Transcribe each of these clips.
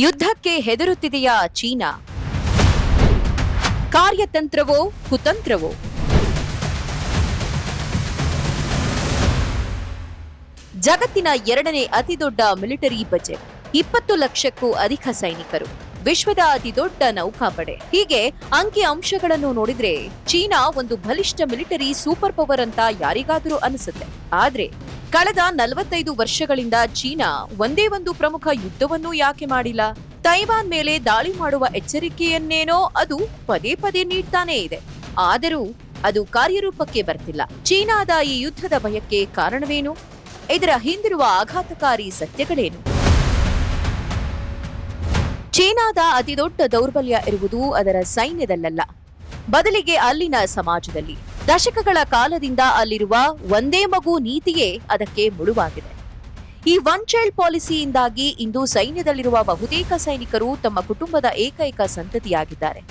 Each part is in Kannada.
ಯುದ್ಧಕ್ಕೆ ಹೆದರುತ್ತಿದೆಯಾ ಚೀನಾ? ಕಾರ್ಯತಂತ್ರವೋ ಕುತಂತ್ರವೋ? ಜಗತ್ತಿನ ಎರಡನೇ ಅತಿದೊಡ್ಡ ಮಿಲಿಟರಿ ಬಜೆಟ್, 20 ಲಕ್ಷಕ್ಕೂ ಅಧಿಕ ಸೈನಿಕರು, ವಿಶ್ವದ ಅತಿದೊಡ್ಡ ನೌಕಾಪಡೆ. ಹೀಗೆ ಅಂಕಿ ಅಂಶಗಳನ್ನು ನೋಡಿದ್ರೆ ಚೀನಾ ಒಂದು ಬಲಿಷ್ಠ ಮಿಲಿಟರಿ ಸೂಪರ್ ಪವರ್ ಅಂತ ಯಾರಿಗಾದರೂ ಅನಿಸುತ್ತೆ. ಆದ್ರೆ ಕಳೆದ 45 ವರ್ಷಗಳಿಂದ ಚೀನಾ ಒಂದೇ ಒಂದು ಪ್ರಮುಖ ಯುದ್ಧವನ್ನೂ ಯಾಕೆ ಮಾಡಿಲ್ಲ? ತೈವಾನ್ ಮೇಲೆ ದಾಳಿ ಮಾಡುವ ಎಚ್ಚರಿಕೆಯನ್ನೇನೋ ಅದು ಪದೇ ಪದೇ ನೀಡ್ತಾನೇ ಇದೆ. ಆದರೂ ಅದು ಕಾರ್ಯರೂಪಕ್ಕೆ ಬರ್ತಿಲ್ಲ. ಚೀನಾದ ಈ ಯುದ್ಧದ ಭಯಕ್ಕೆ ಕಾರಣವೇನು? ಇದರ ಹಿಂದಿರುವ ಆಘಾತಕಾರಿ ಸತ್ಯಗಳೇನು? ಚೀನಾದ ಅತಿದೊಡ್ಡ ದೌರ್ಬಲ್ಯ ಇರುವುದು ಅದರ ಸೈನ್ಯದಲ್ಲ, ಬದಲಿಗೆ ಅಲ್ಲಿನ ಸಮಾಜದಲ್ಲಿ. ದಶಕಗಳ ಕಾಲದಿಂದ ಅಲ್ಲಿರುವ ಒಂದೇ ಮಗು ನೀತಿಯೇ ಅದಕ್ಕೆ ಮುಳುವಾಗಿದೆ. ಈ ಒನ್ ಚೈಲ್ಡ್ ಪಾಲಿಸಿಯಿಂದಾಗಿ ಇಂದು ಸೈನ್ಯದಲ್ಲಿರುವ ಬಹುತೇಕ ಸೈನಿಕರು ತಮ್ಮ ಕುಟುಂಬದ ಏಕೈಕ ಸಂತತಿಯಾಗಿದ್ದಾರೆ.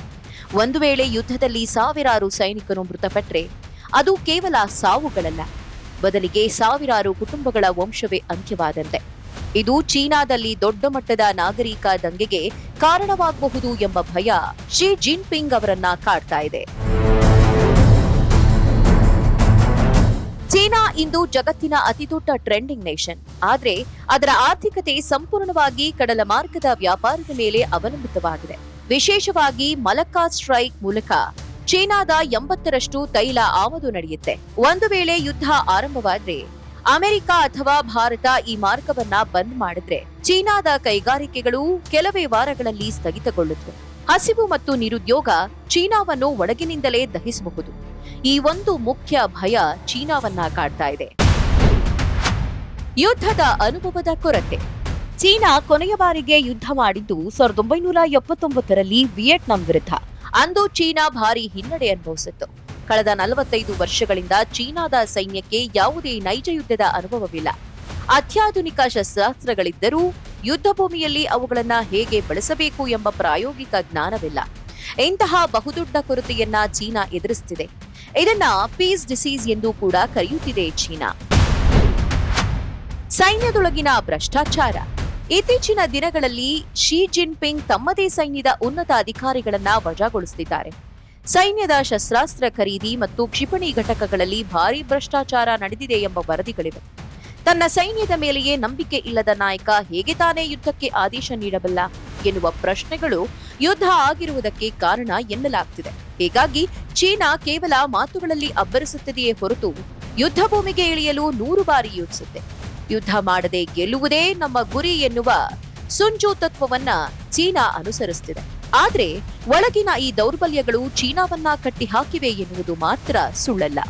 ಒಂದು ವೇಳೆ ಯುದ್ಧದಲ್ಲಿ ಸಾವಿರಾರು ಸೈನಿಕರು ಮೃತಪಟ್ಟರೆ ಅದು ಕೇವಲ ಸಾವುಗಳಲ್ಲ, ಬದಲಿಗೆ ಸಾವಿರಾರು ಕುಟುಂಬಗಳ ವಂಶವೇ ಅಂತ್ಯವಾದಂತೆ. ಇದು ಚೀನಾದಲ್ಲಿ ದೊಡ್ಡ ಮಟ್ಟದ ನಾಗರಿಕ ದಂಗೆಗೆ ಕಾರಣವಾಗಬಹುದು ಎಂಬ ಭಯ ಶಿ ಜಿನ್ಪಿಂಗ್ ಅವರನ್ನ ಕಾಡ್ತಾ ಇದೆ. ಚೀನಾ ಇಂದು ಜಗತ್ತಿನ ಅತಿದೊಡ್ಡ ಟ್ರೆಂಡಿಂಗ್ ನೇಷನ್. ಆದ್ರೆ ಅದರ ಆರ್ಥಿಕತೆ ಸಂಪೂರ್ಣವಾಗಿ ಕಡಲ ಮಾರ್ಗದ ವ್ಯಾಪಾರದ ಮೇಲೆ ಅವಲಂಬಿತವಾಗಿದೆ. ವಿಶೇಷವಾಗಿ ಮಲಕ್ಕಾ ಸ್ಟ್ರೈಕ್ ಮೂಲಕ ಚೀನಾದ 80ರಷ್ಟು ತೈಲ ಆಮದು ನಡೆಯುತ್ತೆ. ಒಂದು ವೇಳೆ ಯುದ್ಧ ಆರಂಭವಾದ್ರೆ ಅಮೆರಿಕ ಅಥವಾ ಭಾರತ ಈ ಮಾರ್ಗವನ್ನ ಬಂದ್ ಮಾಡಿದ್ರೆ ಚೀನಾದ ಕೈಗಾರಿಕೆಗಳು ಕೆಲವೇ ವಾರಗಳಲ್ಲಿ ಸ್ಥಗಿತಗೊಳ್ಳುತ್ತವೆ. ಹಸಿವು ಮತ್ತು ನಿರುದ್ಯೋಗ ಚೀನಾವನ್ನು ಒಳಗಿನಿಂದಲೇ ದಹಿಸಬಹುದು. ಈ ಒಂದು ಮುಖ್ಯ ಭಯ ಚೀನಾವನ್ನ ಕಾಡ್ತಾ ಇದೆ. ಯುದ್ಧದ ಅನುಭವದ ಕೊರತೆ. ಚೀನಾ ಕೊನೆಯ ಬಾರಿಗೆ ಯುದ್ಧ ಮಾಡಿದ್ದು 1979ರಲ್ಲಿ ವಿಯೆಟ್ನಾಂ ವಿರುದ್ಧ. ಅಂದು ಚೀನಾ ಭಾರಿ ಹಿನ್ನಡೆ ಅನುಭವಿಸಿತ್ತು. ಕಳೆದ 45 ವರ್ಷಗಳಿಂದ ಚೀನಾದ ಸೈನ್ಯಕ್ಕೆ ಯಾವುದೇ ನೈಜ ಯುದ್ಧದ ಅನುಭವವಿಲ್ಲ. ಅತ್ಯಾಧುನಿಕ ಶಸ್ತ್ರಾಸ್ತ್ರಗಳಿದ್ದರೂ ಯುದ್ಧ ಭೂಮಿಯಲ್ಲಿ ಅವುಗಳನ್ನ ಹೇಗೆ ಬಳಸಬೇಕು ಎಂಬ ಪ್ರಾಯೋಗಿಕ ಜ್ಞಾನವಿಲ್ಲ. ಇಂತಹ ಬಹುದೊಡ್ಡ ಕೊರತೆಯನ್ನ ಚೀನಾ ಎದುರಿಸುತ್ತಿದೆ. ಇದನ್ನ ಪೀಸ್ ಡಿಸೀಸ್ ಎಂದು ಕೂಡ ಕರೆಯುತ್ತಿದೆ ಚೀನಾ. ಸೈನ್ಯದೊಳಗಿನ ಭ್ರಷ್ಟಾಚಾರ. ಇತ್ತೀಚಿನ ದಿನಗಳಲ್ಲಿ ಶಿ ಜಿನ್ಪಿಂಗ್ ತಮ್ಮದೇ ಸೈನ್ಯದ ಉನ್ನತ ಅಧಿಕಾರಿಗಳನ್ನ ವಜಾಗೊಳಿಸುತ್ತಿದ್ದಾರೆ. ಸೈನ್ಯದ ಶಸ್ತ್ರಾಸ್ತ್ರ ಖರೀದಿ ಮತ್ತು ಕ್ಷಿಪಣಿ ಘಟಕಗಳಲ್ಲಿ ಭಾರೀ ಭ್ರಷ್ಟಾಚಾರ ನಡೆದಿದೆ ಎಂಬ ವರದಿಗಳಿವೆ. ತನ್ನ ಸೈನ್ಯದ ಮೇಲೆಯೇ ನಂಬಿಕೆ ಇಲ್ಲದ ನಾಯಕ ಹೇಗೆ ತಾನೇ ಯುದ್ಧಕ್ಕೆ ಆದೇಶ ನೀಡಬಲ್ಲ ಎನ್ನುವ ಪ್ರಶ್ನೆಗಳು ಯುದ್ಧ ಆಗಿರುವುದಕ್ಕೆ ಕಾರಣ ಎನ್ನಲಾಗ್ತಿದೆ. ಹೀಗಾಗಿ ಚೀನಾ ಕೇವಲ ಮಾತುಗಳಲ್ಲಿ ಅಬ್ಬರಿಸುತ್ತದೆಯೇ ಹೊರತು ಯುದ್ಧ ಭೂಮಿಗೆ ಇಳಿಯಲು 100 ಬಾರಿ ಯೋಚಿಸುತ್ತೆ. ಯುದ್ಧ ಮಾಡದೆ ಗೆಲ್ಲುವುದೇ ನಮ್ಮ ಗುರಿ ಎನ್ನುವ ಸುಂಜು ತತ್ವವನ್ನ ಚೀನಾ ಅನುಸರಿಸುತ್ತಿದೆ. ಆದ್ರೆ ಒಳಗಿನ ಈ ದೌರ್ಬಲ್ಯಗಳು ಚೀನಾವನ್ನ ಕಟ್ಟಿ ಹಾಕಿವೆ ಎನ್ನುವುದು ಮಾತ್ರ ಸುಳ್ಳಲ್ಲ.